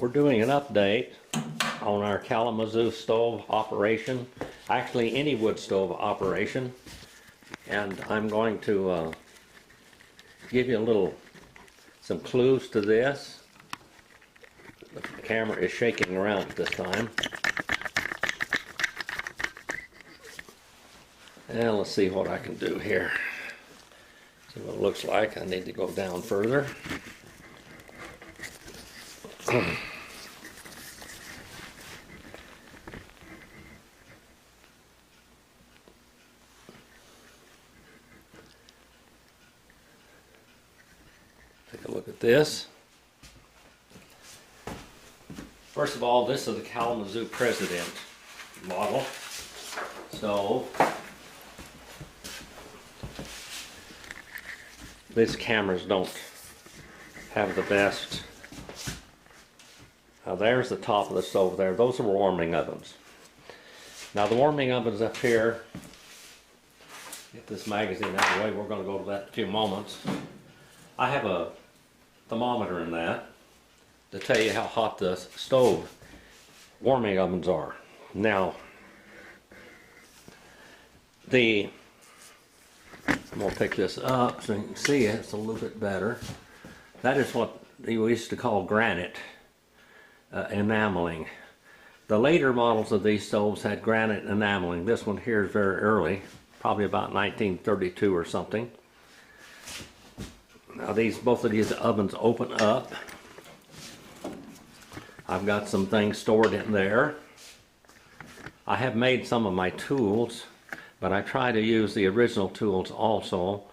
We're doing an update on our Kalamazoo stove operation, actually any wood stove operation, and I'm going to give you some clues to this. The camera is shaking around this time. And let's see what I can do here. See what it looks like. I need to go down further. Take a look at this. First of all, this is the Kalamazoo President model. So these cameras don't have the best. Now there's the top of the stove there. Those are warming ovens. Now the warming ovens up here, get this magazine out of the way, we're going to go to that in a few moments. I have a thermometer in that to tell you how hot the stove warming ovens are. Now, I'm going to pick this up so you can see it. It's a little bit better. That is what we used to call granite enameling. The later models of these stoves had granite enameling. This one here is very early, probably about 1932 or something. Now both of these ovens open up. I've got some things stored in there. I have made some of my tools, but I try to use the original tools also.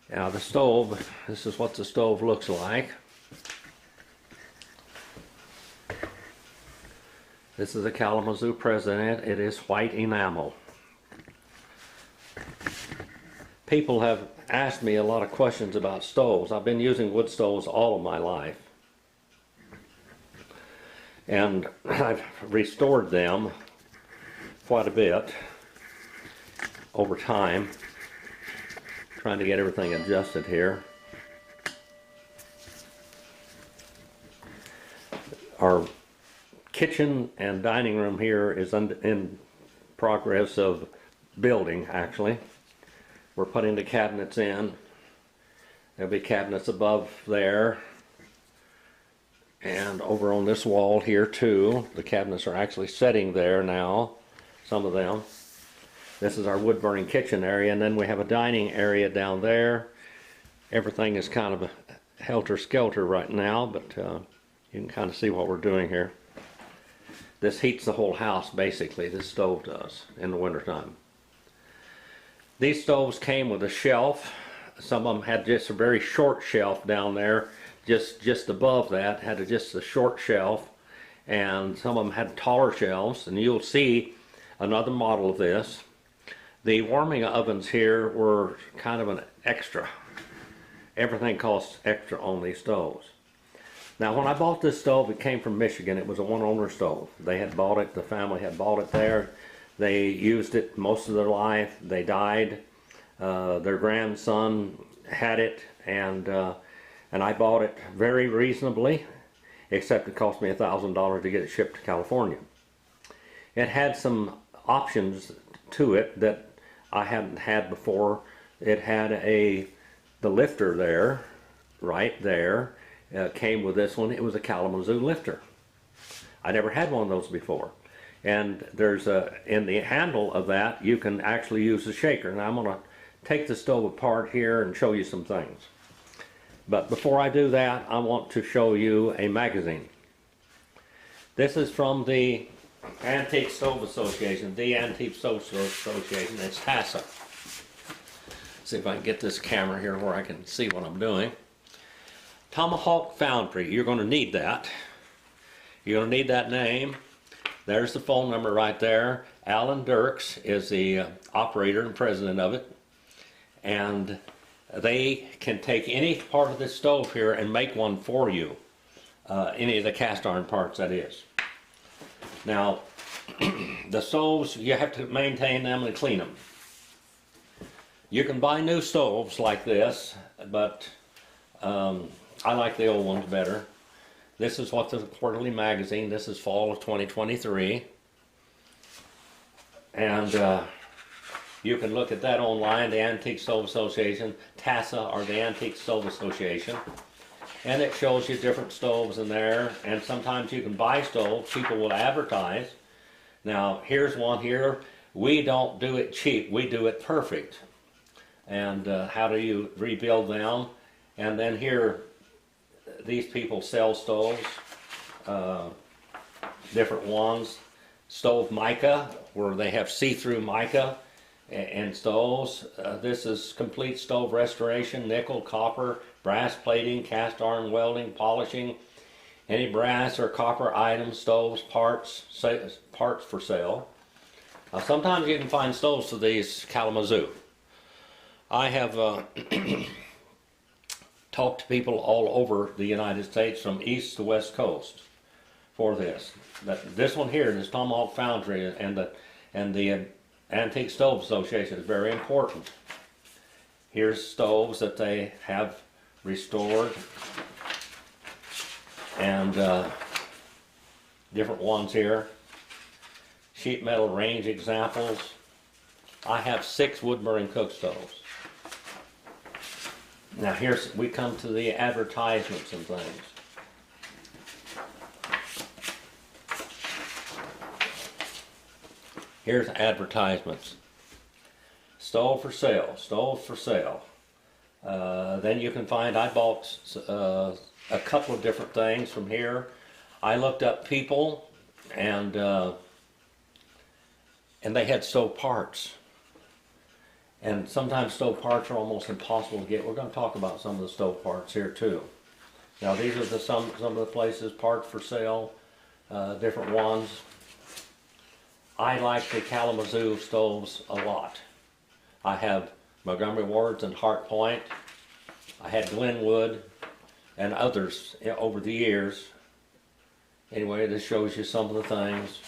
Now the stove, this is what the stove looks like. This is a Kalamazoo President. It is white enamel. People have asked me a lot of questions about stoves. I've been using wood stoves all of my life. And I've restored them quite a bit over time, trying to get everything adjusted here. Our kitchen and dining room here is in progress of building, actually. We're putting the cabinets in. There'll be cabinets above there. And over on this wall here too, the cabinets are actually setting there now, some of them. This is our wood burning kitchen area, and then we have a dining area down there. Everything is kind of helter-skelter right now, but you can kind of see what we're doing here. This heats the whole house, basically, this stove does, in the wintertime. These stoves came with a shelf. Some of them had just a very short shelf down there, just above that, had just a short shelf, and some of them had taller shelves, and you'll see another model of this. The warming ovens here were kind of an extra. Everything costs extra on these stoves. Now when I bought this stove, it came from Michigan. It was a one-owner stove. They had bought it, the family had bought it there. They used it most of their life. They died. Their grandson had it, and I bought it very reasonably, except it cost me $1,000 to get it shipped to California. It had some options to it that I hadn't had before. It had the lifter there, right there. Came with this one. It was a Kalamazoo lifter. I never had one of those before. And there's in the handle of that, you can actually use the shaker. Now I'm going to take the stove apart here and show you some things. But before I do that, I want to show you a magazine. This is from the Antique Stove Association, the Antique Stove Association. It's HASA. See if I can get this camera here where I can see what I'm doing. Tomahawk Foundry, you're going to need that. You're going to need that name. There's the phone number right there. Alan Dirks is the operator and president of it. And they can take any part of this stove here and make one for you. Any of the cast iron parts, that is. Now, the stoves, you have to maintain them and clean them. You can buy new stoves like this, but I like the old ones better. This is what the quarterly magazine, this is fall of 2023. And you can look at that online, the Antique Stove Association, TASA, or the Antique Stove Association. And it shows you different stoves in there, and sometimes you can buy stoves, people will advertise. Now, here's one here. We don't do it cheap, we do it perfect. And how do you rebuild them? And then here, these people sell stoves, different ones. Stove mica, where they have see-through mica and stoves. This is complete stove restoration, nickel, copper, brass plating, cast iron welding, polishing, any brass or copper items, stoves, parts for sale. Sometimes you can find stoves to these Kalamazoo. I have talked to people all over the United States from east to west coast for this. This one here, this Tomahawk Foundry and the Antique Stove Association is very important. Here's stoves that they have restored, and different ones here. Sheet metal range examples. I have 6 wood burning cook stoves. Now we come to the advertisements and things. Here's advertisements. Stove for sale, stove for sale. Then you can find, I bought a couple of different things from here. I looked up people, and they had stove parts. And sometimes stove parts are almost impossible to get. We're going to talk about some of the stove parts here too. Now these are some of the places, parts for sale, different ones. I like the Kalamazoo stoves a lot. I have Montgomery Wards and Hart Point. I had Glenwood and others over the years. Anyway, this shows you some of the things.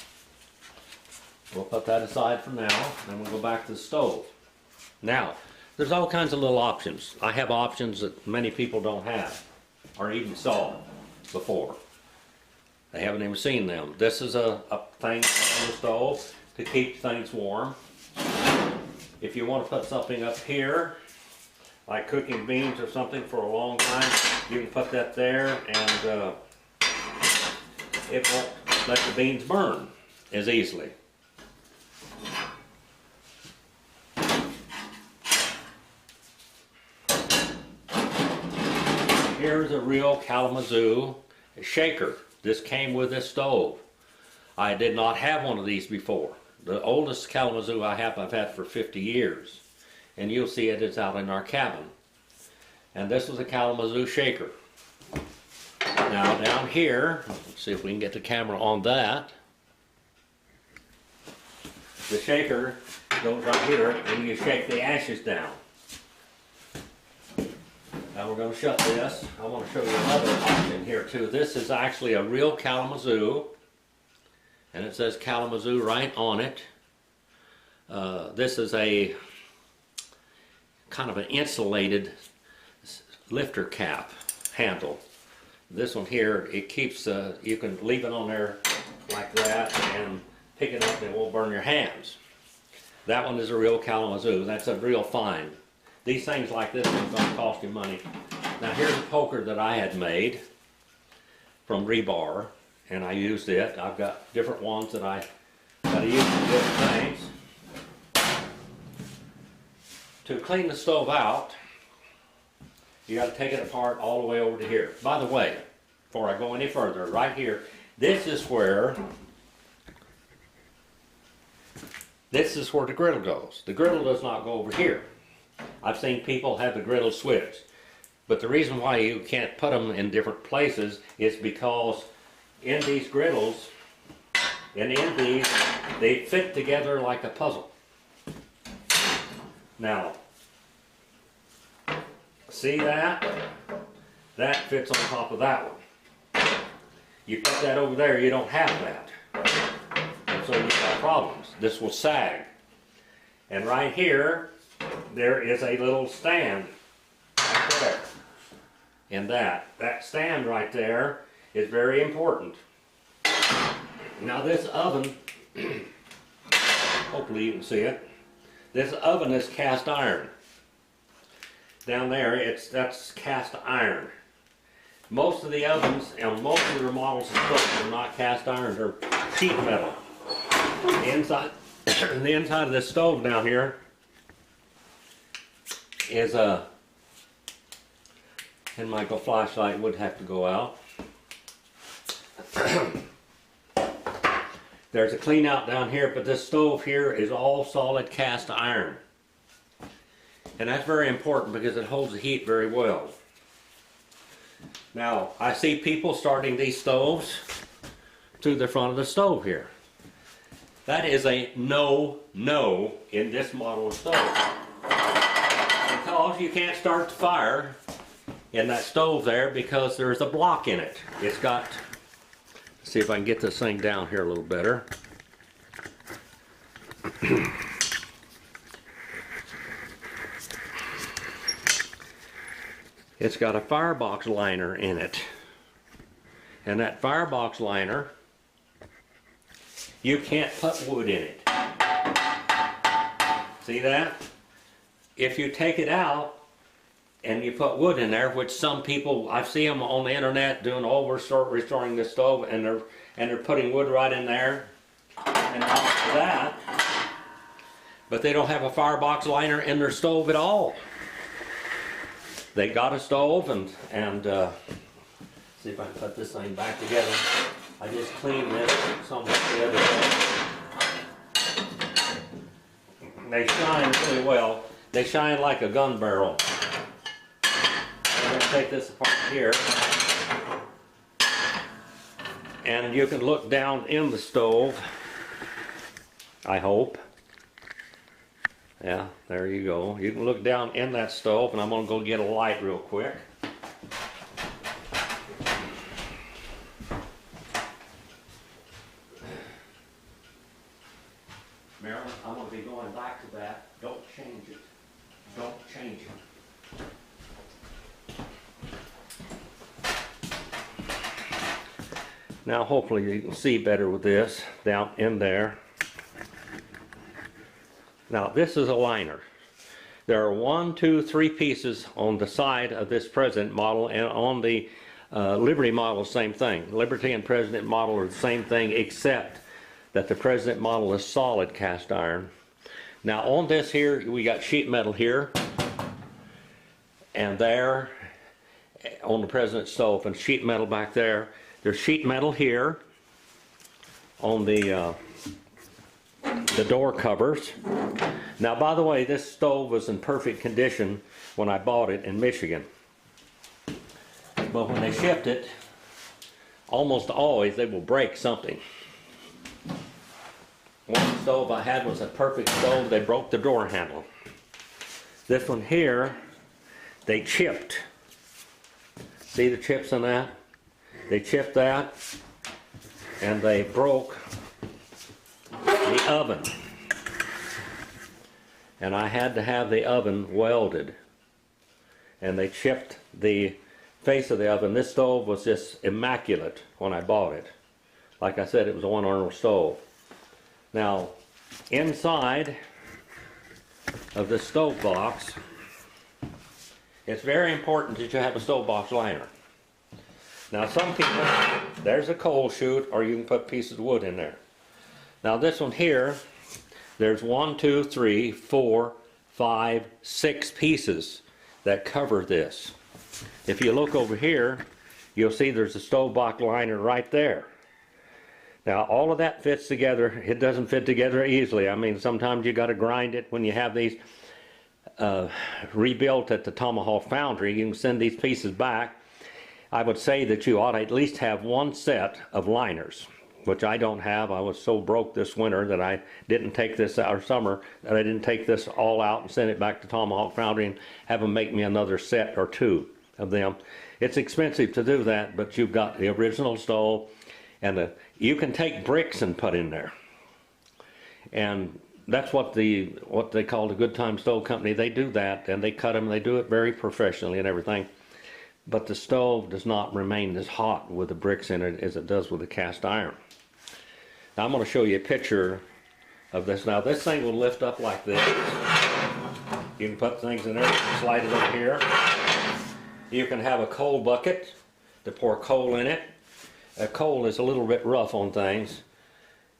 We'll put that aside for now, and we'll go back to the stove. Now, there's all kinds of little options. I have options that many people don't have, or even saw before. They haven't even seen them. This is a thing on the stove to keep things warm. If you want to put something up here, like cooking beans or something for a long time, you can put that there, and it won't let the beans burn as easily. Here's a real Kalamazoo shaker. This came with this stove. I did not have one of these before. The oldest Kalamazoo I have, I've had for 50 years. And you'll see it is out in our cabin. And this was a Kalamazoo shaker. Now down here, let's see if we can get the camera on that. The shaker goes right here, and you shake the ashes down. Now we're going to shut this. I want to show you another option here too. This is actually a real Kalamazoo, and it says Kalamazoo right on it. This is a kind of an insulated lifter cap handle. This one here, it keeps, you can leave it on there like that and pick it up and it won't burn your hands. That one is a real Kalamazoo. That's a real find. These things like this one's going to cost you money. Now here's a poker that I had made from rebar, and I used it. I've got different ones that I use for different things. To clean the stove out, you got to take it apart all the way over to here. By the way, before I go any further, right here, this is where the griddle goes. The griddle does not go over here. I've seen people have the griddle switched. But the reason why you can't put them in different places is because in these griddles, and in these, they fit together like a puzzle. Now, see that? That fits on top of that one. You put that over there, you don't have that. And so you got problems. This will sag. And right here, there is a little stand right there. And that stand right there is very important. Now this oven, hopefully you can see it, this oven is cast iron. Down there, that's cast iron. Most of the ovens and most of the remodels of cooks are not cast iron, they're sheet metal. The inside of this stove down here is a, and my flashlight would have to go out. There's a clean out down here, but this stove here is all solid cast iron. And that's very important because it holds the heat very well. Now, I see people starting these stoves to the front of the stove here. That is a no in this model of stove. Because you can't start the fire in that stove there because there's a block in it. It's got, let's see if I can get this thing down here a little better. It's got a firebox liner in it. And that firebox liner, you can't put wood in it. See that? If you take it out and you put wood in there, which some people, I see them on the internet doing, oh, we're restoring this stove, and they're putting wood right in there and all that, but they don't have a firebox liner in their stove at all. They got a stove and see if I can put this thing back together. I just cleaned this somewhat the other day. They shine really well. They shine like a gun barrel. I'm going to take this apart here. And you can look down in the stove, I hope. Yeah, there you go. You can look down in that stove, and I'm going to go get a light real quick. Marilyn, I'm going to be going back to that. Don't change it. Don't change it. Now hopefully you can see better with this down in there. Now this is a liner. There are 1, 2, 3 pieces on the side of this President model, and on the Liberty model, same thing. Liberty and President model are the same thing, except that the President model is solid cast iron. Now on this here, we got sheet metal here, and there on the President stove, and sheet metal back there. There's sheet metal here on the door covers. Now, by the way, this stove was in perfect condition when I bought it in Michigan. But when they shipped it, almost always they will break something. One stove I had was a perfect stove. They broke the door handle. This one here, they chipped. See the chips in that? They chipped that, and they broke the oven. And I had to have the oven welded. And they chipped the face of the oven. This stove was just immaculate when I bought it. Like I said, it was a one-burner stove. Now, inside of the stove box, it's very important that you have a stove box liner. Now some people, there's a coal chute, or you can put pieces of wood in there. Now this one here, there's 1, 2, 3, 4, 5, 6 pieces that cover this. If you look over here, you'll see there's a stove box liner right there. Now all of that fits together. It doesn't fit together easily. I mean, sometimes you got to grind it when you have these rebuilt at the Tomahawk foundry. You can send these pieces back. I would say that you ought to at least have one set of liners, which I don't have. I was so broke this winter that I didn't take this, or summer, that I didn't take this all out and send it back to Tomahawk Foundry and have them make me another set or 2 of them. It's expensive to do that, but you've got the original stove, and you can take bricks and put in there. And that's what they call the Good Time Stove Company. They do that, and they cut them, and they do it very professionally and everything. but the stove does not remain as hot with the bricks in it as it does with the cast iron. Now I'm going to show you a picture of this. Now this thing will lift up like this. You can put things in there, slide it over here. You can have a coal bucket to pour coal in it. Coal is a little bit rough on things.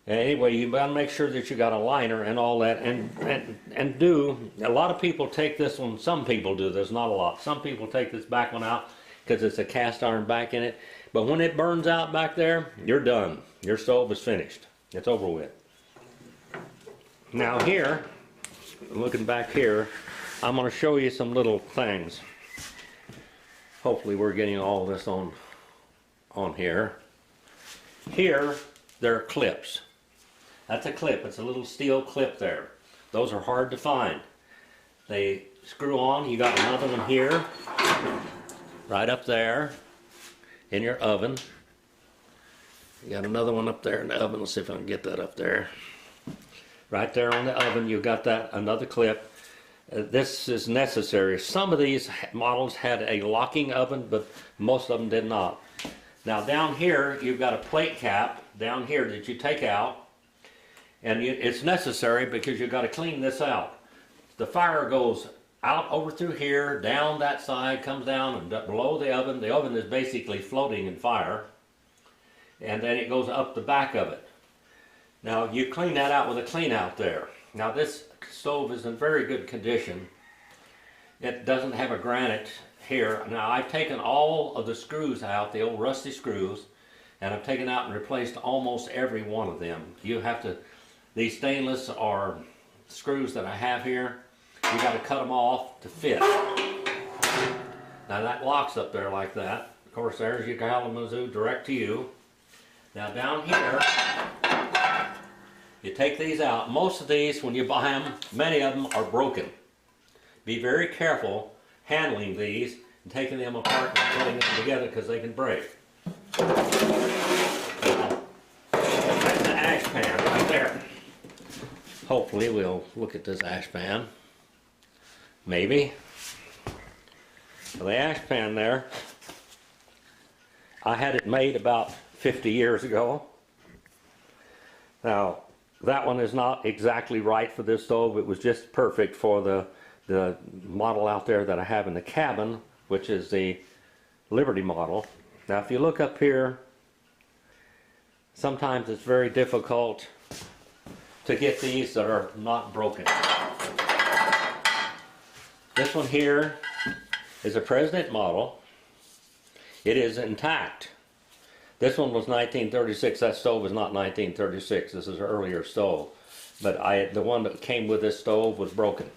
Anyway, you gotta make sure that you got a liner and all that, and do, a lot of people take this one, some people do, there's not a lot. Some people take this back one out because it's a cast iron back in it. But when it burns out back there, you're done. Your stove is finished. It's over with. Now here, looking back here, I'm gonna show you some little things. Hopefully we're getting all this on here. Here, there are clips. That's a clip. It's a little steel clip there. Those are hard to find. They screw on. You got another one here, right up there in your oven. You got another one up there in the oven. Let's see if I can get that up there. Right there on the oven, you've got that another clip. This is necessary. Some of these models had a locking oven, but most of them did not. Now down here, you've got a plate cap down here that you take out, and it's necessary because you've got to clean this out. The fire goes out over through here, down that side, comes down and below the oven. The oven is basically floating in fire, and then it goes up the back of it. Now you clean that out with a clean out there. Now this stove is in very good condition. It doesn't have a granite here. Now I've taken all of the screws out, the old rusty screws, and I've taken out and replaced almost every one of them. You have to, these stainless are screws that I have here. You got to cut them off to fit. Now that locks up there like that. Of course there's your Kalamazoo direct to you. Now down here, you take these out. Most of these, when you buy them, many of them are broken. Be very careful handling these and taking them apart and putting them together because they can break. Now, that's the ash pan right there. Hopefully we'll look at this ash pan. Maybe. Well, the ash pan there, I had it made about 50 years ago. Now, that one is not exactly right for this stove. It was just perfect for the model out there that I have in the cabin, which is the Liberty model. Now if you look up here, sometimes it's very difficult to get these that are not broken. This one here is a President model. It is intact. This one was 1936. That stove is not 1936. This is an earlier stove. But the one that came with this stove was broken.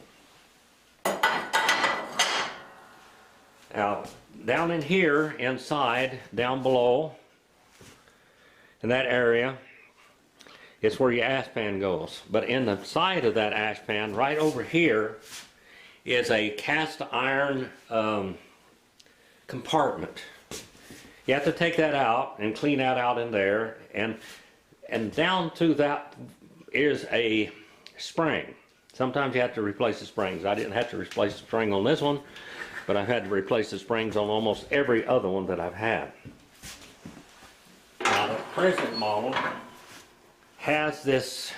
Now, down in here, inside, down below, in that area, it's where your ash pan goes. But in the side of that ash pan, right over here, is a cast iron compartment. You have to take that out and clean that out in there, and down to that is a spring. Sometimes you have to replace the springs. I didn't have to replace the spring on this one, but I've had to replace the springs on almost every other one that I've had. Now the present model has this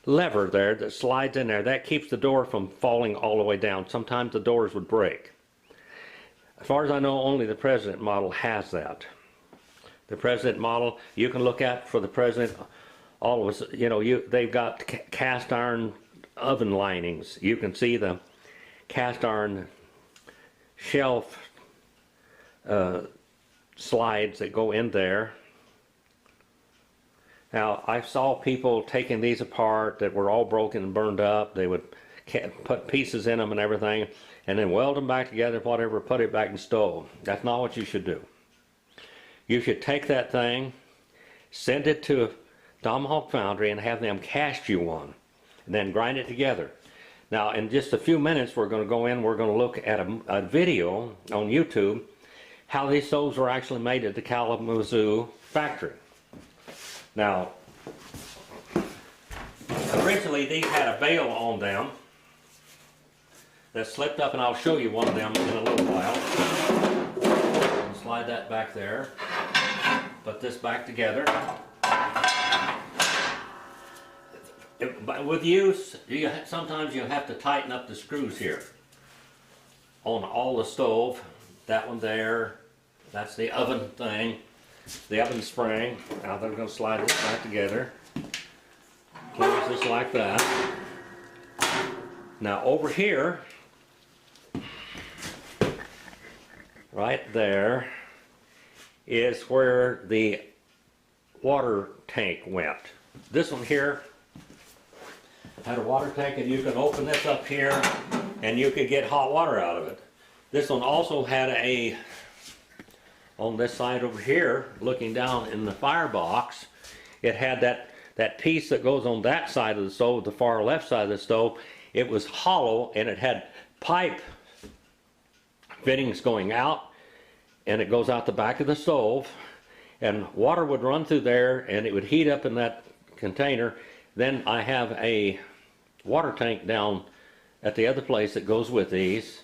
lever there that slides in there. That keeps the door from falling all the way down. Sometimes the doors would break. As far as I know, only the President model has that. The President model, you can look at for the President, all of us, you know, they've got cast iron oven linings. You can see the cast iron shelf slides that go in there. Now, I saw people taking these apart that were all broken and burned up. They would put pieces in them and everything, and then weld them back together, whatever, put it back in the stove. That's not what you should do. You should take that thing, send it to Tomahawk Foundry and have them cast you one, and then grind it together. Now, in just a few minutes, we're going to go in, we're going to look at a video on YouTube, how these stoves were actually made at the Kalamazoo factory. Now, originally these had a bail on them that slipped up, and I'll show you one of them in a little while. slide that back there. Put this back together. With use, sometimes you have to tighten up the screws here on all the stove. That one there, that's the oven thing, the oven spring. Now they're going to slide this back together. Close this like that. Now over here, right there, is where the water tank went. This one here had a water tank, and you can open this up here and you could get hot water out of it. This one also had on this side over here, looking down in the firebox, it had that piece that goes on that side of the stove, the far left side of the stove. It was hollow, and it had pipe fittings going out, and it goes out the back of the stove, and water would run through there, and it would heat up in that container. Then I have a water tank down at the other place that goes with these,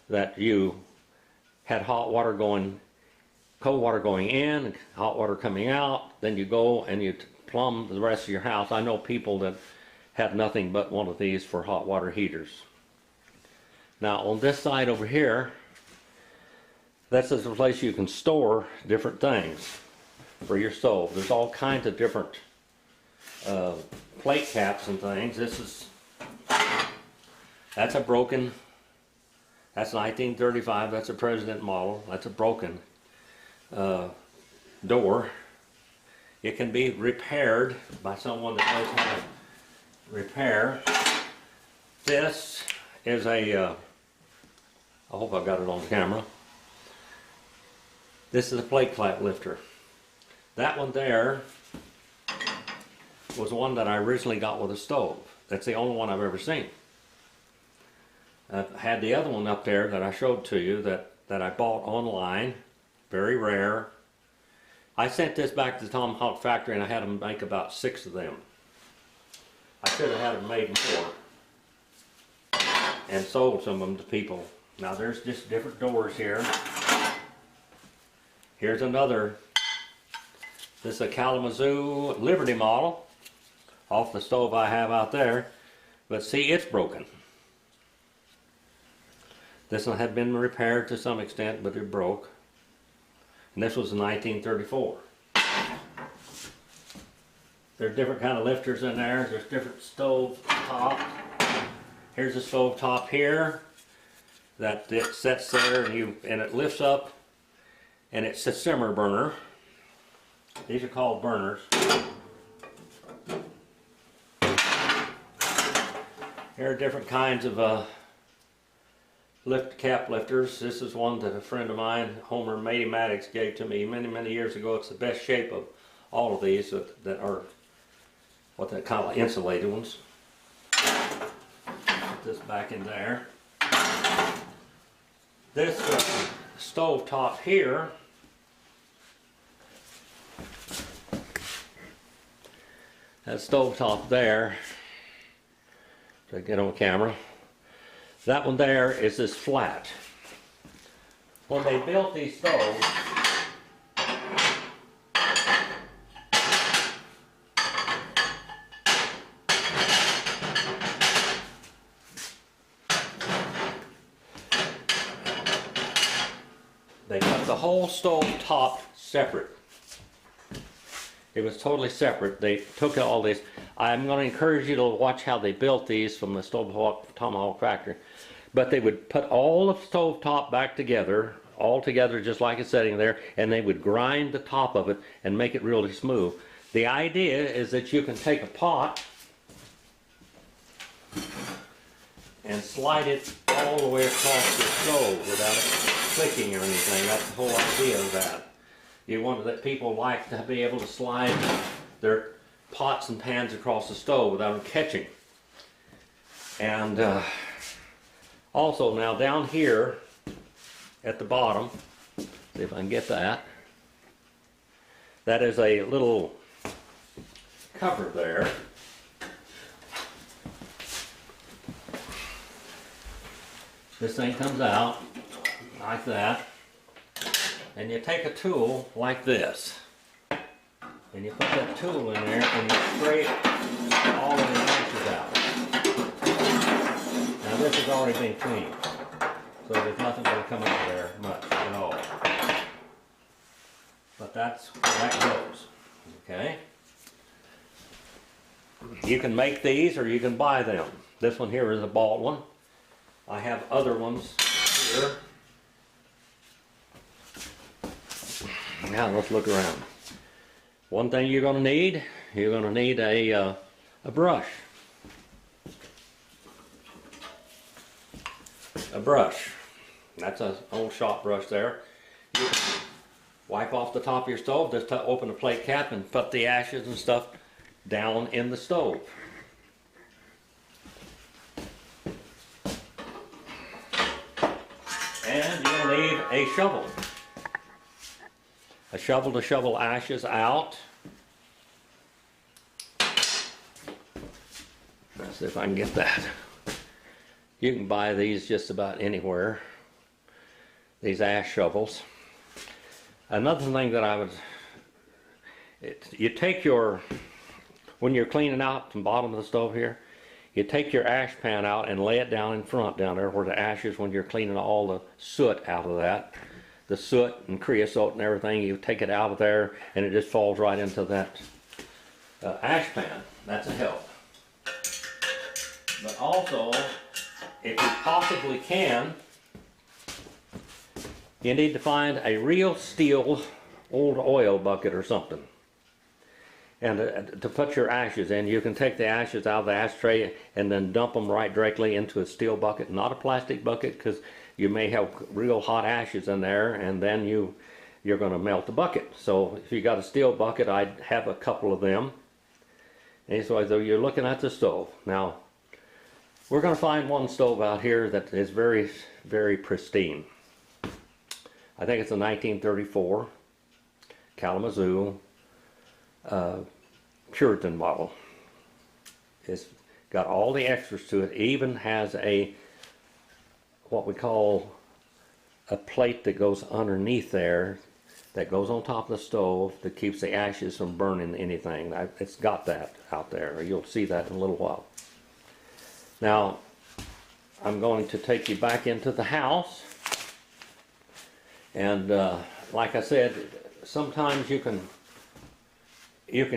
that you had hot water going, cold water going in, hot water coming out. Then you go and you plumb the rest of your house. I know people that have nothing but one of these for hot water heaters. Now on this side over here, this is a place you can store different things for your stove. There's all kinds of different plate caps and things. That's a broken, that's 1935, that's a President model, that's a broken door. It can be repaired by someone that knows how to repair. This is I hope I got it on camera. This is a plate clap lifter. That one there was one that I originally got with a stove. That's the only one I've ever seen. I had the other one up there that I showed to you that I bought online, very rare. I sent this back to the Tomahawk factory, and I had them make about 6 of them. I should have had them made more and sold some of them to people. Now there's just different doors here. Here's another. This is a Kalamazoo Liberty model off the stove I have out there. But see, it's broken. This one had been repaired to some extent, but it broke. And this was in 1934. There's different kind of lifters in there. There's different stove top. Here's a stove top here that it sets there, and it lifts up, and it's a simmer burner. These are called burners. Here are different kinds of cap lifters. This is one that a friend of mine, Homer Maddox, gave to me many years ago. It's the best shape of all of these that are what they call insulated ones. Put this back in there. This stove top here that stove top there, to get on camera, that one there is this flat. When they built these stoves, they cut the whole stove top separate. It was totally separate. They took all these. I'm going to encourage you to watch how they built these from the Tomahawk factory. But they would put all the stove top back together, all together just like it's sitting there, and they would grind the top of it and make it really smooth. The idea is that you can take a pot and slide it all the way across the stove without it clicking or anything. That's the whole idea of that. You want that people like to be able to slide their pots and pans across the stove without them catching. And also now down here at the bottom, see if I can get that, that is a little cover there. This thing comes out like that. and you take a tool like this, and you put that tool in there and you scrape all of the ashes out. Now this has already been cleaned, so there's nothing going to come out of there much at all. But that's where that goes, okay? You can make these or you can buy them. This one here is a bald one. I have other ones here. Now let's look around. One thing you're going to need a brush. A brush. That's an old shop brush there. You can wipe off the top of your stove, just open the plate cap and put the ashes and stuff down in the stove. And you're going to need a shovel. A shovel to shovel ashes out. Let's see if I can get that. You can buy these just about anywhere. These ash shovels. Another thing that I would, you take your, when you're cleaning out the bottom of the stove here, you take your ash pan out and lay it down in front down there where the ashes, when you're cleaning all the soot out of that, the soot and creosote and everything, you take it out of there and it just falls right into that ash pan. That's a help. But also, if you possibly can, you need to find a real steel old oil bucket or something. And to put your ashes in, you can take the ashes out of the ashtray and then dump them right directly into a steel bucket, not a plastic bucket, because you may have real hot ashes in there and then you're going to melt the bucket. So if you got a steel bucket, I'd have a couple of them. And so you're looking at the stove. Now, we're going to find one stove out here that is very, very pristine. I think it's a 1934 Kalamazoo Puritan model. It's got all the extras to it. It even has a, what we call a plate that goes underneath there, that goes on top of the stove, that keeps the ashes from burning anything. It's got that out there. You'll see that in a little while. Now, I'm going to take you back into the house. And like I said, sometimes you can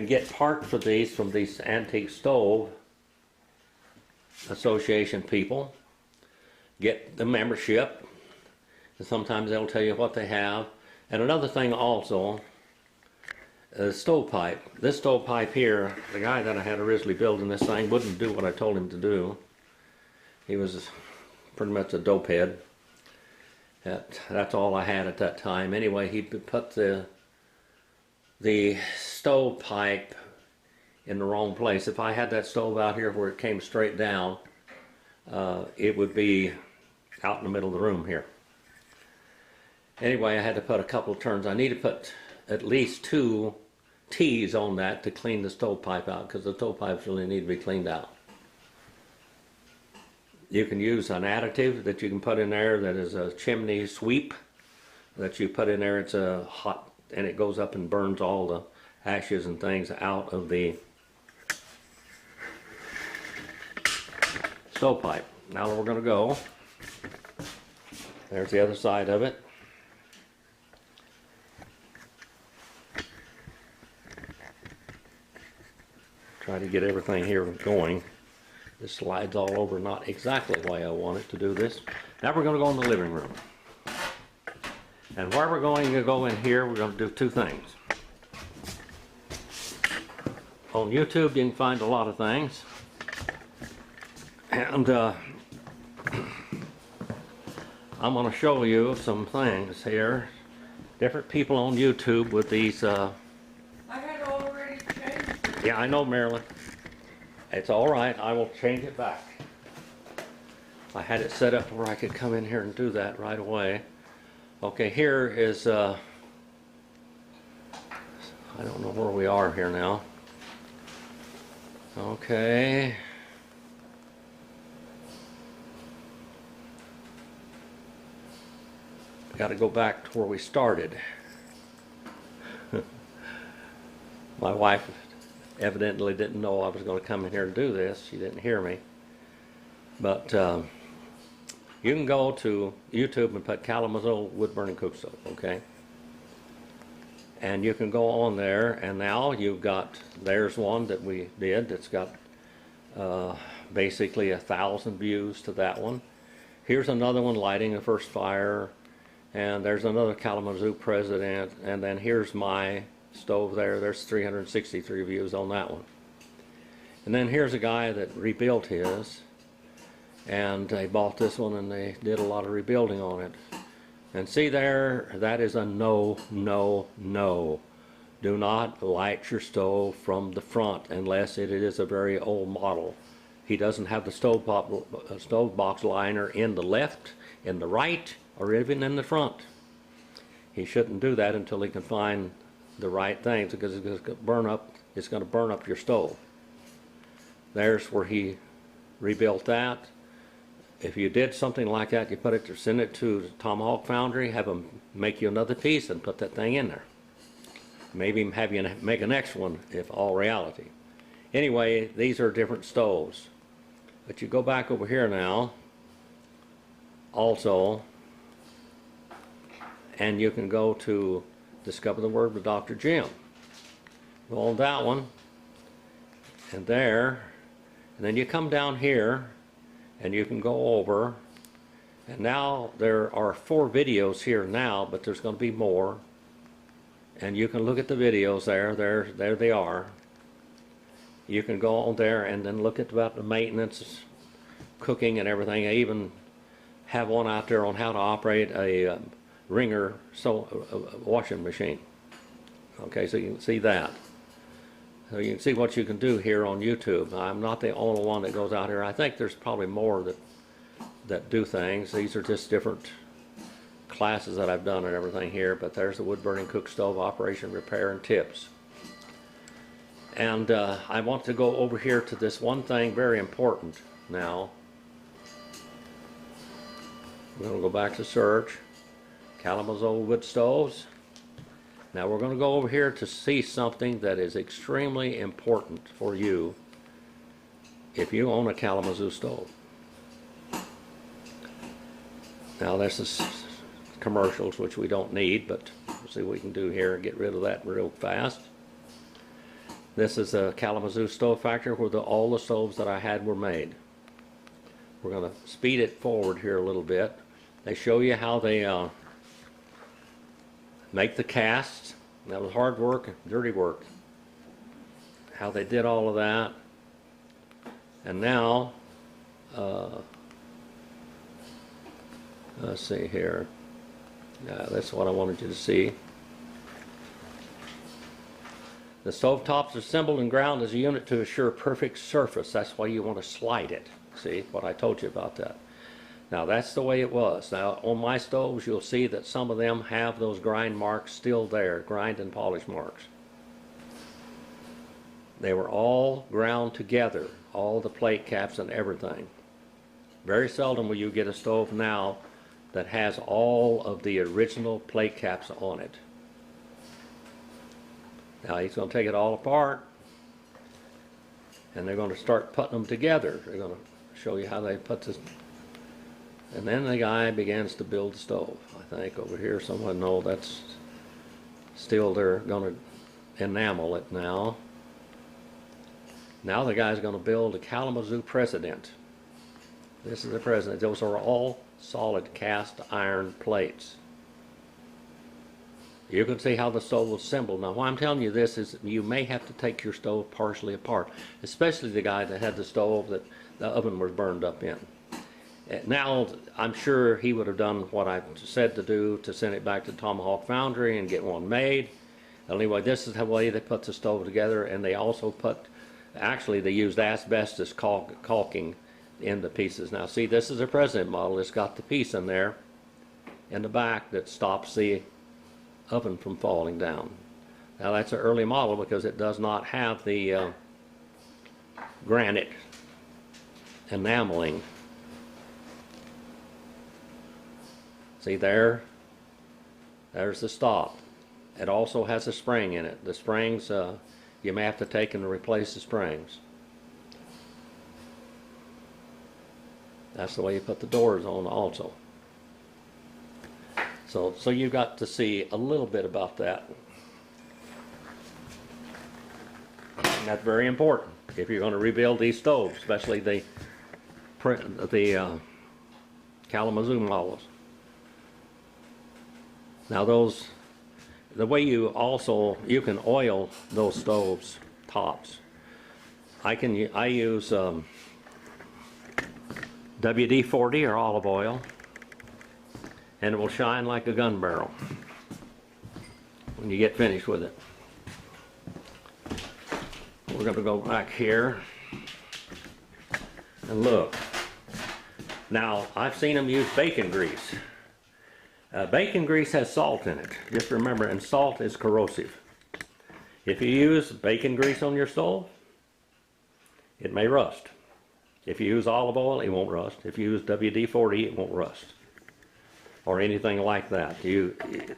get parts for these from these antique stove association people. Get the membership, and sometimes they'll tell you what they have. And another thing also, the stovepipe. This stovepipe here, the guy that I had originally building this thing wouldn't do what I told him to do. He was pretty much a dopehead. That's all I had at that time. Anyway, he put the stovepipe in the wrong place. If I had that stove out here where it came straight down, it would be out in the middle of the room here. Anyway, I had to put a couple of turns. I need to put at least 2 T's on that to clean the stovepipe out, because the stovepipes really need to be cleaned out. You can use an additive that you can put in there that is a chimney sweep that you put in there. It's a hot, and it goes up and burns all the ashes and things out of the stovepipe. Now we're going to go. There's the other side of it. Try to get everything here going. This slides all over, not exactly the way I want it to do this. Now we're going to go in the living room. And where we're going to go in here, we're going to do 2 things. On YouTube, you can find a lot of things. And I'm going to show you some things here. Different people on YouTube with these... I had already changed it. Yeah, I know, Marilyn. It's all right. I will change it back. I had it set up where I could come in here and do that right away. Okay, here is... I don't know where we are here now. Okay. got to go back to where we started. My wife evidently didn't know I was going to come in here and do this. She didn't hear me. But you can go to YouTube and put Kalamazoo Wood Burning Cook stove, okay? And you can go on there, and now you've got, there's one that we did that's got basically 1,000 views to that one. Here's another one lighting the first fire, and there's another Kalamazoo president, and then here's my stove there. There's 363 views on that one. And then here's a guy that rebuilt his, and they bought this one and they did a lot of rebuilding on it. And see there, that is a no, no, no. Do not light your stove from the front unless it is a very old model. He doesn't have the stove box liner in the left, in the right, or even in the front. He shouldn't do that until he can find the right things, because it's going to burn up. It's going to burn up your stove. There's where he rebuilt that. If you did something like that, you put it, send it to the Tomahawk Foundry, have them make you another piece and put that thing in there. Maybe have you make an next one, if all reality. Anyway, these are different stoves. But you go back over here now, also, and you can go to Discover the Word with Dr. Jim. Go on that one, and there, and then you come down here, and you can go over, and now there are 4 videos here now, but there's going to be more, and you can look at the videos there they are. You can go on there and then look at about the maintenance, cooking and everything. I even have one out there on how to operate a Ringer washing machine. Okay, so you can see that. So you can see what you can do here on YouTube. I'm not the only one that goes out here. I think there's probably more that do things. These are just different classes that I've done and everything here, but there's the Wood Burning Cook Stove Operation, Repair, and Tips. And I want to go over here to this one thing very important now. I'm going to go back to search, Kalamazoo wood stoves. Now we're going to go over here to see something that is extremely important for you if you own a Kalamazoo stove. Now this is commercials, which we don't need, but we'll see what we can do here and get rid of that real fast. This is a Kalamazoo Stove Factory where all the stoves that I had were made. We're going to speed it forward here a little bit. They show you how they make the casts. That was hard work, dirty work. How they did all of that. And now, let's see here. That's what I wanted you to see. The stove tops are assembled and ground as a unit to assure perfect surface. That's why you want to slide it. See what I told you about that. Now that's the way it was. Now on my stoves you'll see that some of them have those grind marks still there, grind and polish marks. They were all ground together, all the plate caps and everything. Very seldom will you get a stove now that has all of the original plate caps on it. Now he's going to take it all apart and they're going to start putting them together. They're going to show you how they put this. And then the guy begins to build the stove. I think over here someone knows that's still, they're going to enamel it now. Now the guy's going to build a Kalamazoo President. This is the President. Those are all solid cast iron plates. You can see how the stove was assembled. Now why I'm telling you this is you may have to take your stove partially apart, especially the guy that had the stove that the oven was burned up in. Now I'm sure he would have done what I said to do, to send it back to Tomahawk Foundry and get one made. Anyway, this is the way they put the stove together, and they also put, actually they used asbestos caulking in the pieces. Now see, this is a President model. It's got the piece in there in the back that stops the oven from falling down. Now that's an early model because it does not have the granite enameling. See there, There's the stop. It also has a spring in it. The springs, you may have to take and replace the springs. That's the way you put the doors on also. So you got to see a little bit about that. And that's very important if you're going to rebuild these stoves, especially the Kalamazoo models. Now the way you can oil those stoves tops. I use WD-40 or olive oil, and it will shine like a gun barrel when you get finished with it. We're going to go back here and look. Now, I've seen them use bacon grease. Bacon grease has salt in it. Just remember, and salt is corrosive. If you use bacon grease on your stove, it may rust. If you use olive oil, it won't rust. If you use WD-40, it won't rust. Or anything like that. You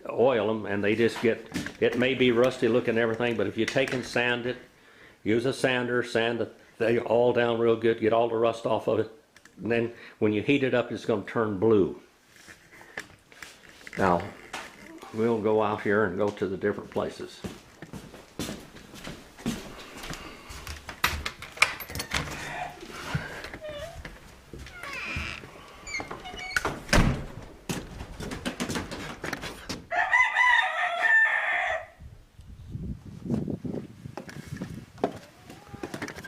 oil them and they just it may be rusty looking and everything, but if you take and sand it, use a sander, sand it all down real good, get all the rust off of it, and then when you heat it up, it's going to turn blue. Now, we'll go out here and go to the different places.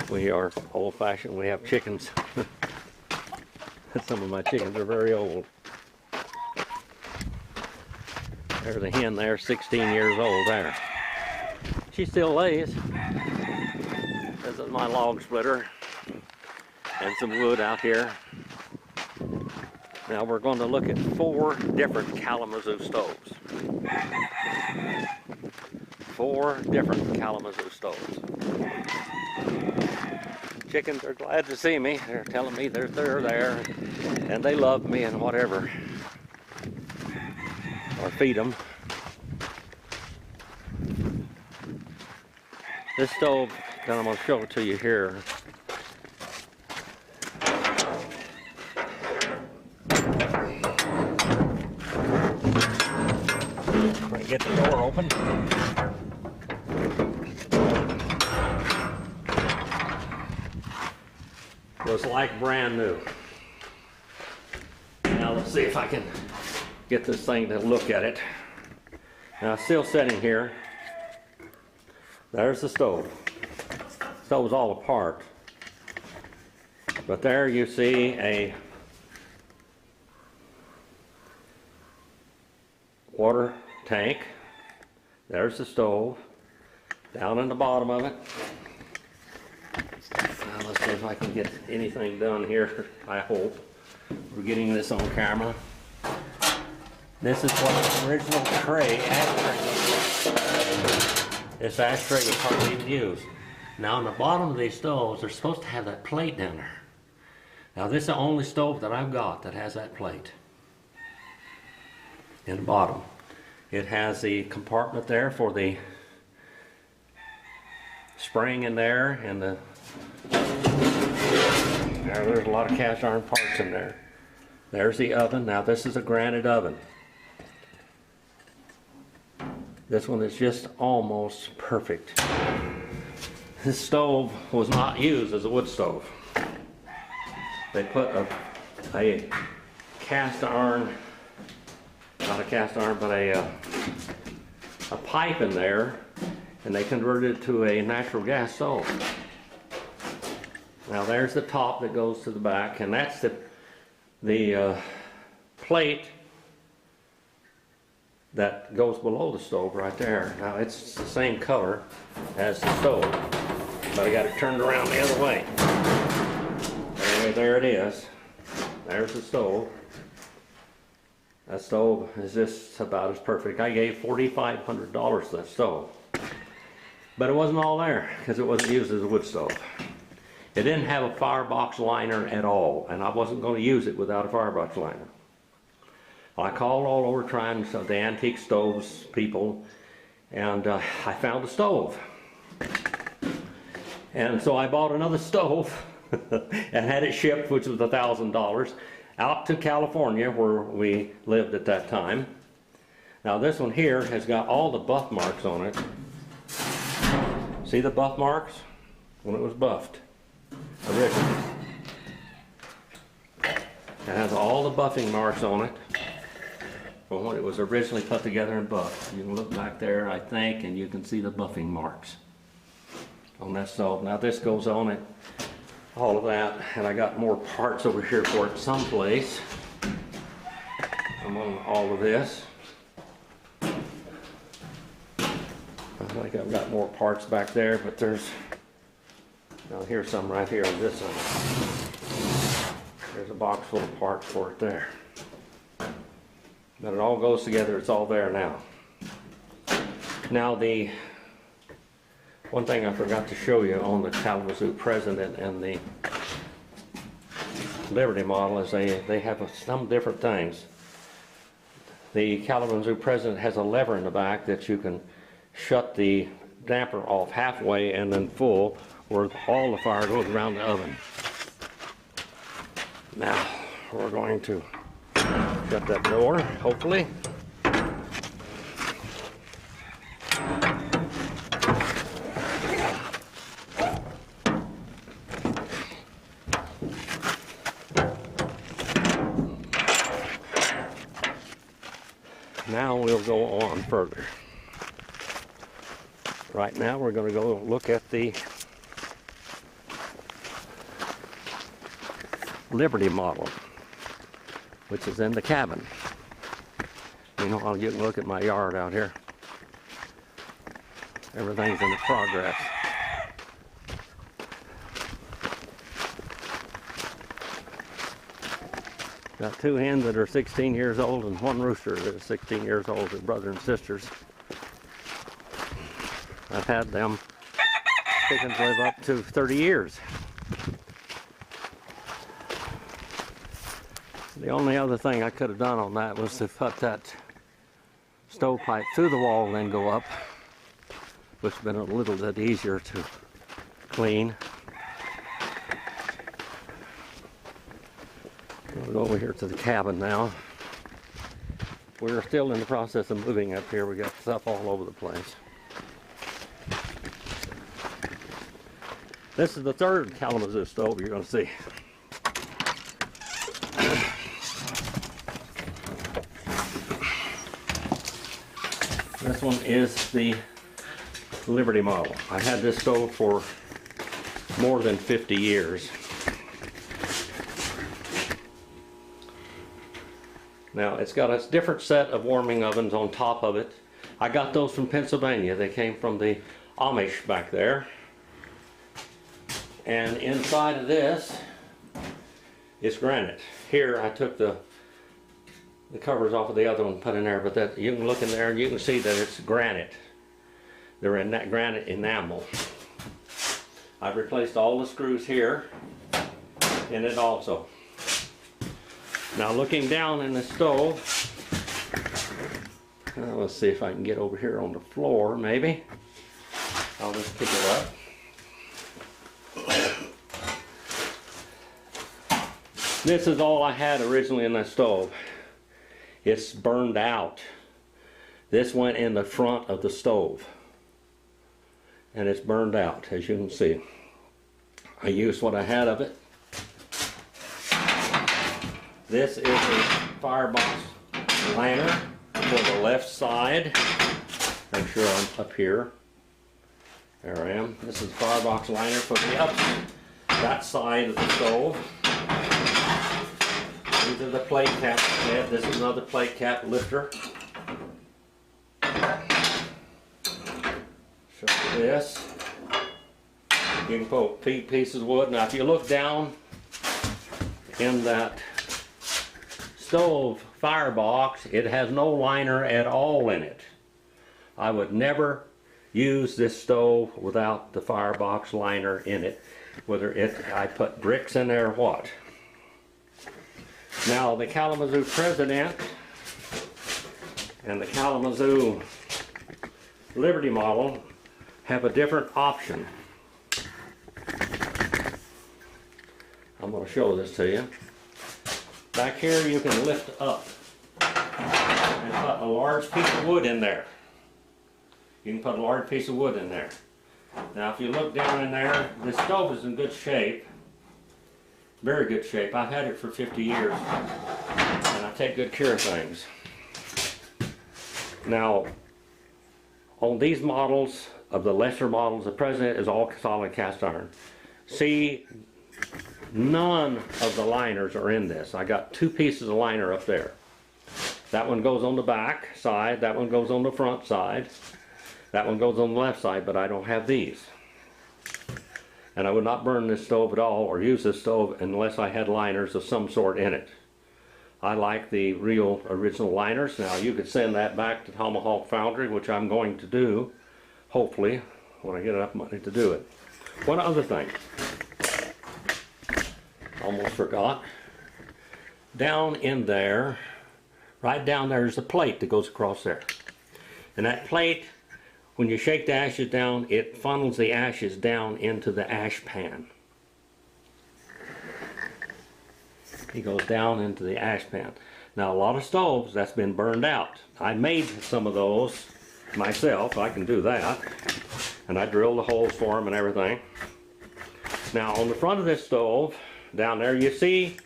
We are old-fashioned. We have chickens. Some of my chickens are very old. There's a hen there, 16 years old there. She still lays. This is my log splitter and some wood out here. Now we're going to look at 4 different Kalamazoo stoves. 4 different Kalamazoo stoves. Chickens are glad to see me. They're telling me they're there and they love me and whatever. Or feed them. This stove that I'm going to show it to you here. Get the door open. Was like brand new. Now let's see if I can get this thing to look at it. Now it's still sitting here. There's the stove. Stove's all apart. But there you see a water tank. There's the stove. Down in the bottom of it. Now let's see if I can get anything done here. I hope. We're getting this on camera. This is what the original tray, ashtray. This ashtray was hardly even used. Now on the bottom of these stoves, they're supposed to have that plate down there. Now this is the only stove that I've got that has that plate. In the bottom. It has the compartment there for the spring in there, and there's a lot of cast iron parts in there. There's the oven. Now this is a granite oven. This one is just almost perfect. This stove was not used as a wood stove. They put a cast iron, not a cast iron, but a pipe in there, and they converted it to a natural gas stove. Now there's the top that goes to the back, and that's the plate that goes below the stove right there. Now it's the same color as the stove, but I got it turned around the other way. Anyway, there it is. There's the stove. That stove is just about as perfect. I gave $4,500 for that stove. But it wasn't all there, because it wasn't used as a wood stove. It didn't have a firebox liner at all, and I wasn't going to use it without a firebox liner. I called all over trying the antique stoves people, and I found a stove. And so I bought another stove and had it shipped, which was $1,000, out to California where we lived at that time. Now this one here has got all the buff marks on it. See the buff marks? When it was buffed originally. It has all the buffing marks on it from when it was originally put together and buffed. You can look back there, I think, and you can see the buffing marks on that stove. Now this goes on it, all of that, and I got more parts over here for it someplace among all of this. I think I've got more parts back there, but there's, now here's some right here on this side. There's a box full of parts for it there. But it all goes together, it's all there now. Now the one thing I forgot to show you on the Kalamazoo President and the Liberty model is they have some different things. The Kalamazoo President has a lever in the back that you can shut the damper off halfway and then full, where all the fire goes around the oven. Now we're going to shut that door, hopefully. Now we'll go on further. Right now we're going to go look at the Liberty model, which is in the cabin. You know, you can look at my yard out here. Everything's in progress. Got two hens that are 16 years old and one rooster that is 16 years old. They're brother and sisters. I've had them chickens live up to 30 years. The only other thing I could have done on that was to put that stovepipe through the wall and then go up, which would have been a little bit easier to clean. We'll go over here to the cabin now. We're still in the process of moving up here. We got stuff all over the place. This is the third Kalamazoo stove you're going to see. This one is the Liberty model. I had this stove for more than 50 years. Now it's got a different set of warming ovens on top of it. I got those from Pennsylvania. They came from the Amish back there. And inside of this is granite. Here I took the covers off of the other one and put in there, but that you can look in there and you can see that it's granite. They're in that granite enamel. I've replaced all the screws here in it also. Now looking down in the stove, let's see if I can get over here on the floor maybe. I'll just pick it up. This is all I had originally in that stove. It's burned out. This went in the front of the stove. And it's burned out, as you can see. I used what I had of it. This is a firebox liner for the left side. Make sure I'm up here. There I am. This is a firebox liner for that side of the stove. These are the plate caps. This is another plate cap lifter. Show you this. You can put pieces of wood. Now if you look down in that stove firebox, it has no liner at all in it. I would never use this stove without the firebox liner in it, whether I put bricks in there or what. Now the Kalamazoo President and the Kalamazoo Liberty model have a different option. I'm going to show this to you. Back here you can lift up and put a large piece of wood in there. You can put a large piece of wood in there. Now if you look down in there, this stove is in good shape. Very good shape. I've had it for 50 years and I take good care of things. Now on these models of the lesser models, the President is all solid cast iron. See, none of the liners are in this. I got 2 pieces of liner up there. That one goes on the back side, that one goes on the front side, that one goes on the left side, but I don't have these. And I would not burn this stove at all or use this stove unless I had liners of some sort in it. I like the real original liners. Now you could send that back to Tomahawk Foundry, which I'm going to do, hopefully, when I get enough money to do it. One other thing, almost forgot. Down in there, right down there is a plate that goes across there. And that plate, when you shake the ashes down, it funnels the ashes down into the ash pan. It goes down into the ash pan. Now a lot of stoves, that's been burned out. I made some of those myself, I can do that. And I drilled the holes for them and everything. Now on the front of this stove, down there, you see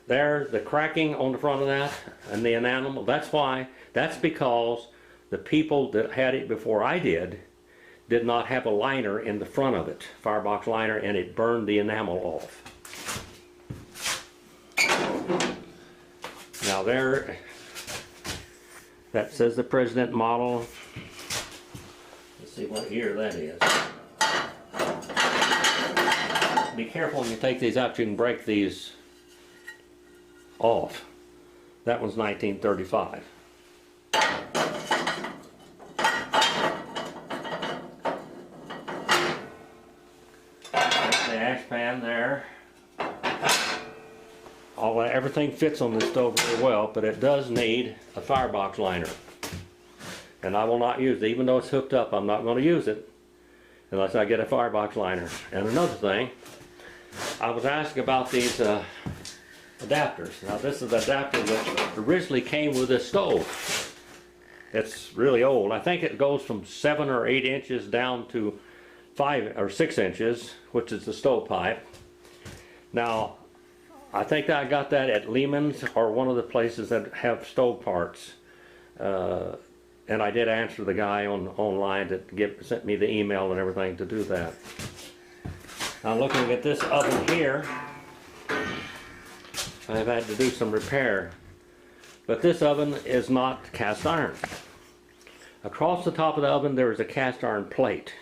there the cracking on the front of that and the enamel. That's because the people that had it before I did not have a liner in the front of it, firebox liner, and it burned the enamel off. Now there, that says the President model. Let's see what year that is. Be careful when you take these out, you can break these off. That one's 1935. That's the ash pan there. Everything fits on this stove very well, but it does need a firebox liner. And I will not use it. Even though it's hooked up, I'm not going to use it unless I get a firebox liner. And another thing, I was asked about these adapters. Now this is an adapter that originally came with this stove. It's really old. I think it goes from 7 or 8 inches down to 5 or 6 inches, which is the stovepipe. Now, I think I got that at Lehman's or one of the places that have stove parts. And I did answer the guy online that sent me the email and everything to do that. Now looking at this oven here, I've had to do some repair. But this oven is not cast iron. Across the top of the oven there is a cast iron plate.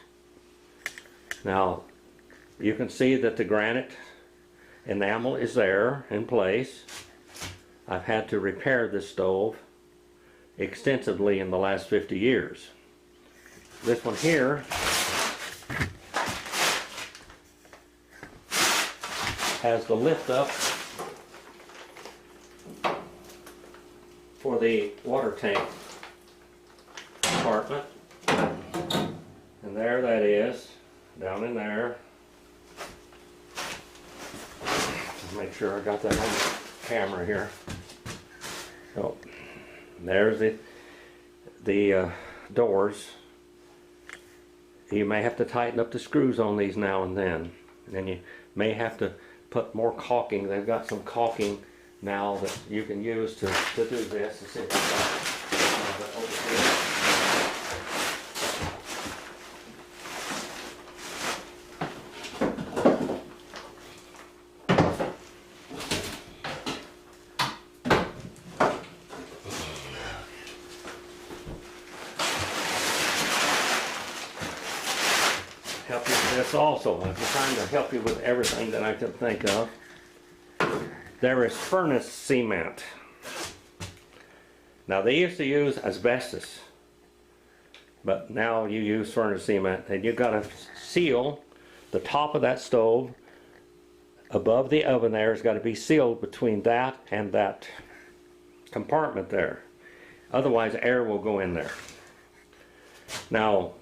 Now you can see that the granite enamel is there in place. I've had to repair this stove extensively in the last 50 years. This one here has the lift up for the water tank compartment. And there that is, down in there. Make sure I got that on the camera here. Oh, there's the doors. You may have to tighten up the screws on these now and then. And then you may have to put more caulking. They've got some caulking now that you can use to do this. Let's see if I got it over here. Help you with this also. I'm trying to help you with everything that I can think of. There is furnace cement. Now they used to use asbestos, but now you use furnace cement, and you've got to seal the top of that stove above the oven. There has got to be sealed between that and that compartment there. Otherwise, air will go in there. Now,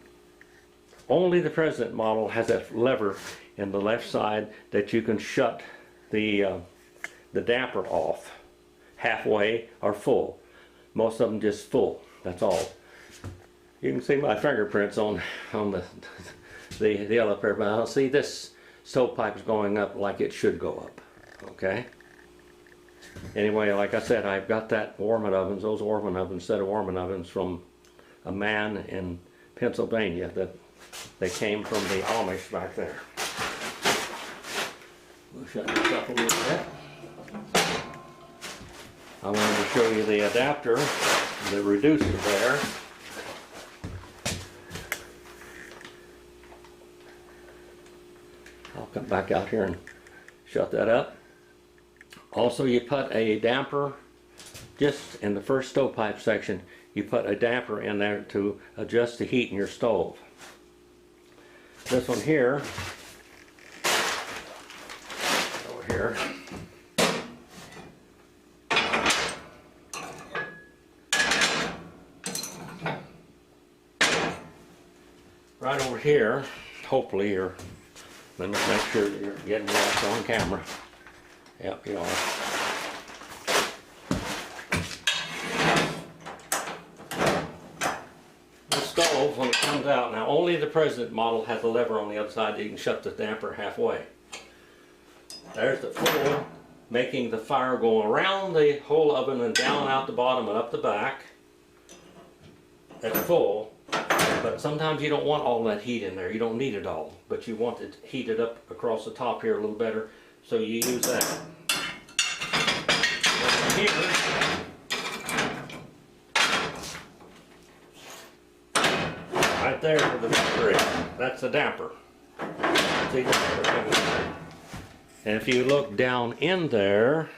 only the President model has a lever in the left side that you can shut the damper off halfway or full. Most of them just full. That's all. You can see my fingerprints on the elevator, but I'll see this stovepipe is going up like it should go up. Okay. Anyway, like I said, I've got that warming ovens, those warming ovens, set of warming ovens from a man in Pennsylvania that they came from the Amish back there. We'll shut this up a little bit. I wanted to show you the adapter, the reducer there. I'll come back out here and shut that up. Also, you put a damper just in the first stovepipe section. You put a damper in there to adjust the heat in your stove. This one here, over here, right over here, hopefully you're, let me make sure that you're getting this on camera. Yep, you are. The stove, when it comes out, now only the President model has a lever on the other side that you can shut the damper halfway. There's the full, making the fire go around the whole oven and down out the bottom and up the back. That's full, but sometimes you don't want all that heat in there. You don't need it all, but you want it heated up across the top here a little better. So you use that. Here, right there for the damper. That's the damper. See the damper coming in. And if you look down in there,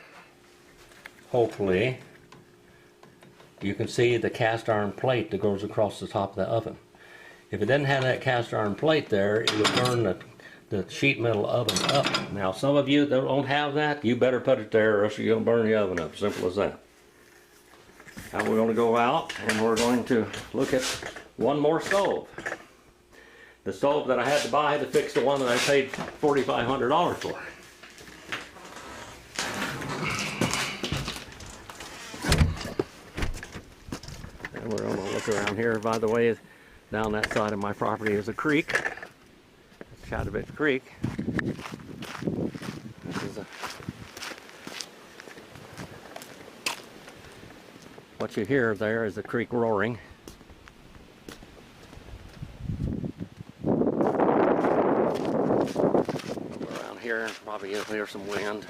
hopefully, you can see the cast iron plate that goes across the top of the oven. If it didn't have that cast iron plate there, it would burn the sheet metal oven up. Now some of you that don't have that, you better put it there or else you're going to burn the oven up. Simple as that. Now we're going to go out and we're going to look at one more stove. The stove that I had to buy to fix the one that I paid $4,500 for. And we're going to look around here. By the way, down that side of my property is a creek. Chattavich Creek. This is what you hear there is the creek roaring. Around here, probably you'll hear some wind.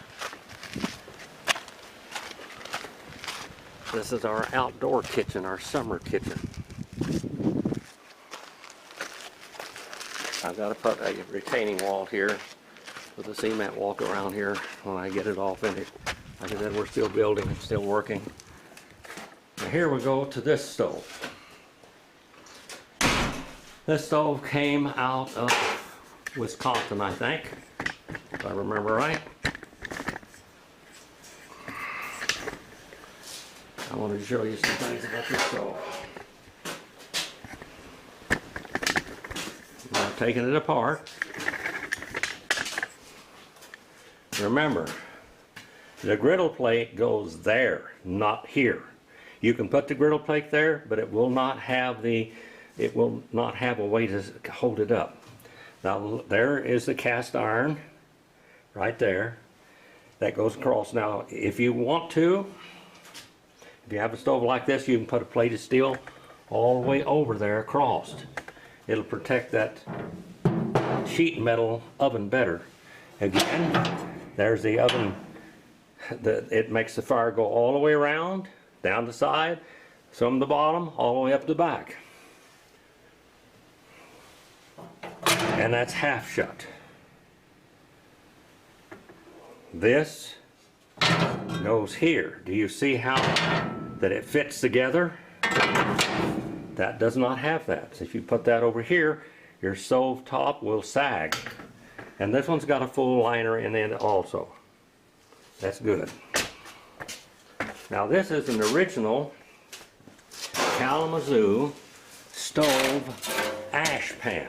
This is our outdoor kitchen, our summer kitchen. I've got to put a retaining wall here with a cement walk around here when I get it all finished. Like I said, we're still building, it's still working. Now here we go to this stove. This stove came out of Wisconsin, I think, if I remember right. I wanted to show you some things about this stove. Now, taking it apart, remember, the griddle plate goes there, not here. You can put the griddle plate there, but it will not have a way to hold it up. Now, there is the cast iron, right there, that goes across. Now, if you want to, if you have a stove like this, you can put a plate of steel all the way over there across. It'll protect that sheet metal oven better. Again, there's the oven. It makes the fire go all the way around, down the side, from the bottom, all the way up the back. And that's half shut. This goes here. Do you see how that it fits together? That does not have that. So if you put that over here, your stove top will sag. And this one's got a full liner in it also. That's good. Now this is an original Kalamazoo stove ash pan.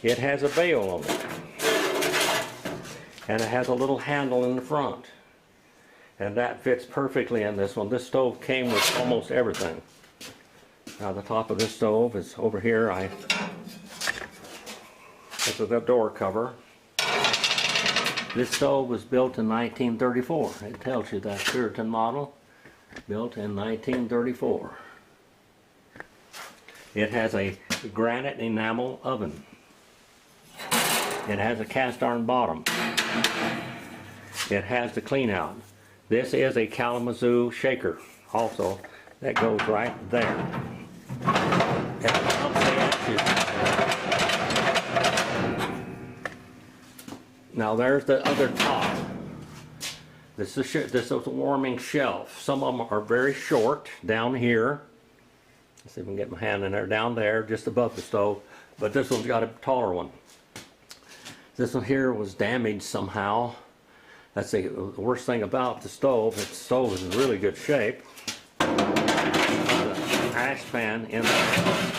It has a bail on it, and it has a little handle in the front, and that fits perfectly in this one. This stove came with almost everything. Now the top of this stove is over here. This is the door cover. This stove was built in 1934. It tells you that Puritan model, built in 1934. It has a granite enamel oven. It has a cast iron bottom. It has the clean out. This is a Kalamazoo shaker also that goes right there. It pumps the ashes. Now there's the other top. This is a warming shelf. Some of them are very short down here. Let's see if I can get my hand in there. Down there, just above the stove. But this one's got a taller one. This one here was damaged somehow. That's the worst thing about the stove. The stove is in really good shape. The ash pan in there.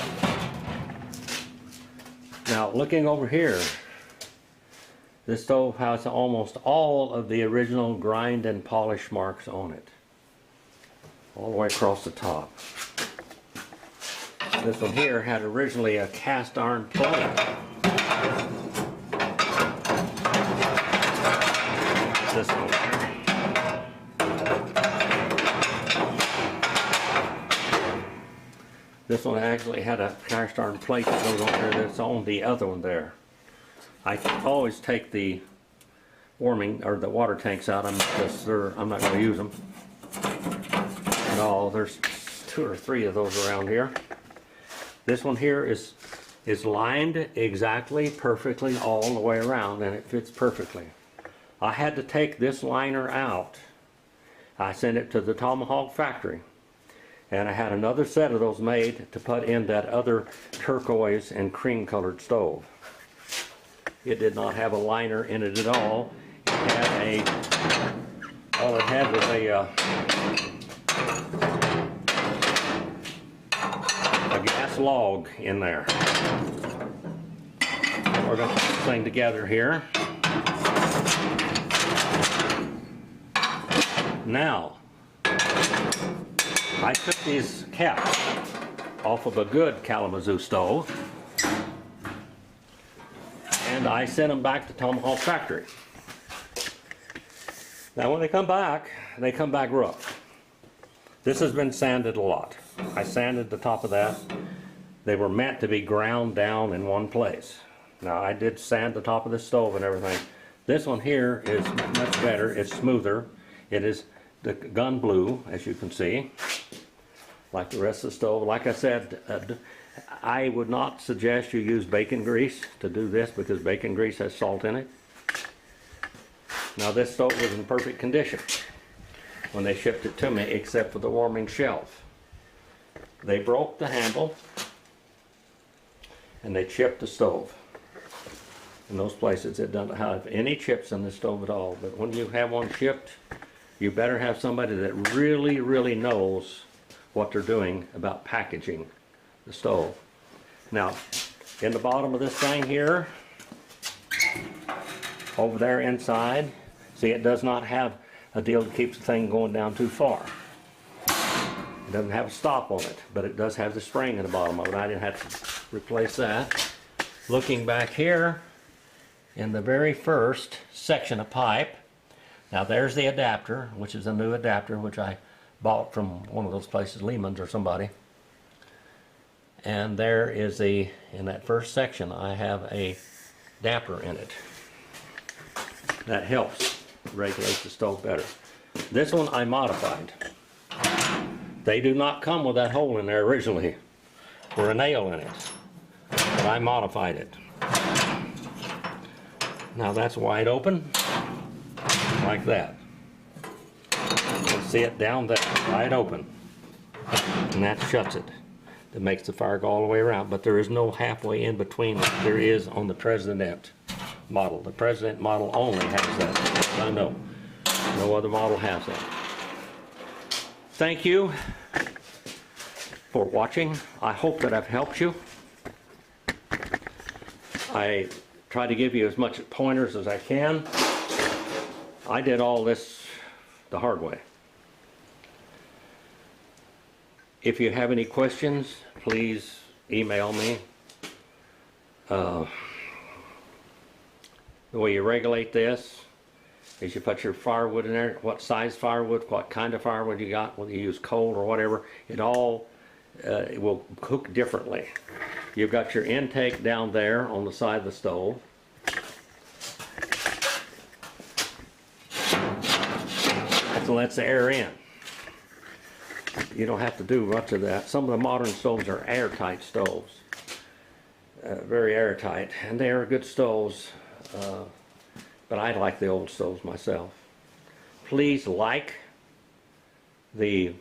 Now looking over here, this stove has almost all of the original grind and polish marks on it. All the way across the top. This one here had originally a cast iron plate. This one. This one actually had a cast iron plate that goes on there that's on the other one there. I always take the warming or the water tanks out. I'm not going to use them. No, there's 2 or 3 of those around here. This one here is lined exactly perfectly all the way around, and it fits perfectly. I had to take this liner out. I sent it to the Tomahawk factory, and I had another set of those made to put in that other turquoise and cream colored stove. It did not have a liner in it at all. It had all it had was a gas log in there. We're going to put this thing together here. Now, I took these caps off of a good Kalamazoo stove, and I sent them back to Tomahawk factory. Now when they come back rough. This has been sanded a lot. I sanded the top of that. They were meant to be ground down in one place. Now I did sand the top of the stove and everything. This one here is much better. It's smoother. It is the gun blue, as you can see, like the rest of the stove. Like I said, I would not suggest you use bacon grease to do this because bacon grease has salt in it. Now this stove was in perfect condition when they shipped it to me, except for the warming shelf. They broke the handle and they chipped the stove. In those places it doesn't have any chips in the stove at all, but when you have one chipped, you better have somebody that really knows what they're doing about packaging the stove. Now, in the bottom of this thing here, over there inside, see, it does not have a deal that keeps the thing going down too far. It doesn't have a stop on it, but it does have the spring in the bottom of it. I didn't have to replace that. Looking back here, in the very first section of pipe, now there's the adapter, which is a new adapter, which I bought from one of those places, Lehman's or somebody. And there is in that first section, I have a damper in it. That helps regulate the stove better. This one I modified. They do not come with that hole in there originally, or a nail in it, but I modified it. Now that's wide open, like that. You can see it down there, wide open. And that shuts it. That makes the fire go all the way around, but there is no halfway in between like there is on the President model. The President model only has that. I know. No other model has that. thank you for watching. I hope that I've helped you. I try to give you as much pointers as I can. I did all this the hard way. If you have any questions, please email me. The way you regulate this is you put your firewood in there, what size firewood, what kind of firewood you got, whether you use coal or whatever. It all it will cook differently. You've got your intake down there on the side of the stove. That lets the air in. You don't have to do much of that. Some of the modern stoves are airtight stoves. Very airtight, and they are good stoves, but I like the old stoves myself. Please like the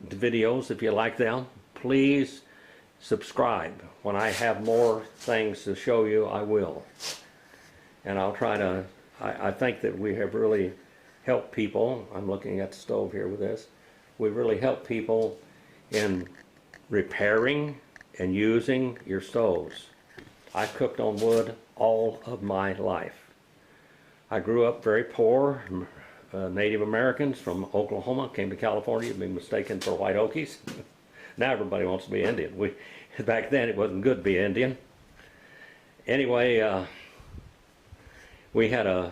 videos if you like them. Please subscribe. When I have more things to show you, I will. And I'll try to, I think that we have really helped people. I'm looking at the stove here with this. We really help people in repairing and using your stoves. I've cooked on wood all of my life. I grew up very poor. Native Americans from Oklahoma came to California, being mistaken for white Okies. Now everybody wants to be Indian. Back then it wasn't good to be Indian. Anyway, we had a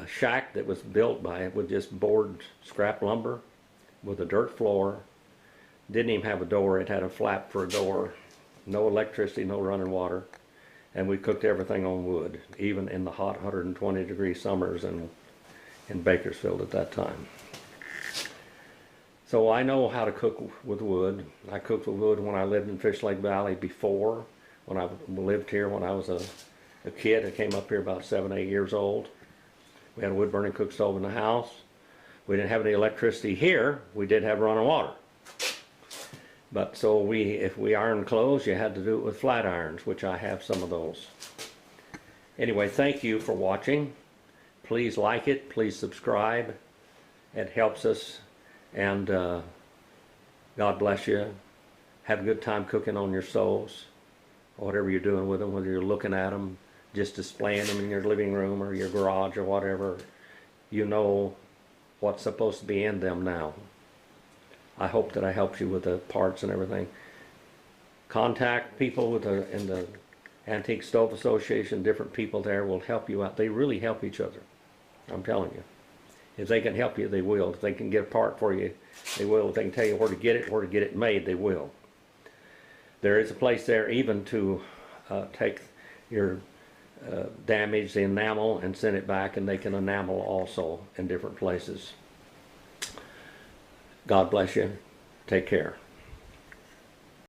shack that was built with just board scrap lumber with a dirt floor. Didn't even have a door. It had a flap for a door. No electricity, no running water. And we cooked everything on wood, even in the hot 120-degree summers in Bakersfield at that time. So I know how to cook with wood. I cooked with wood when I lived in Fish Lake Valley before, when I lived here when I was a kid. I came up here about 7, 8 years old. We had a wood burning cook stove in the house. We didn't have any electricity here. We did have running water. But so if we ironed clothes, you had to do it with flat irons, which I have some of those. Anyway, thank you for watching. Please like it. Please subscribe. It helps us. And God bless you. Have a good time cooking on your stoves, or whatever you're doing with them, whether you're looking at them, just displaying them in your living room or your garage or whatever. You know what's supposed to be in them now. I hope that I helped you with the parts and everything. Contact people in the Antique Stove Association. Different people there will help you out. They really help each other. I'm telling you. If they can help you, they will. If they can get a part for you, they will. If they can tell you where to get it made, they will. There is a place there even to take your damaged enamel and send it back, and they can enamel also in different places. God bless you. Take care.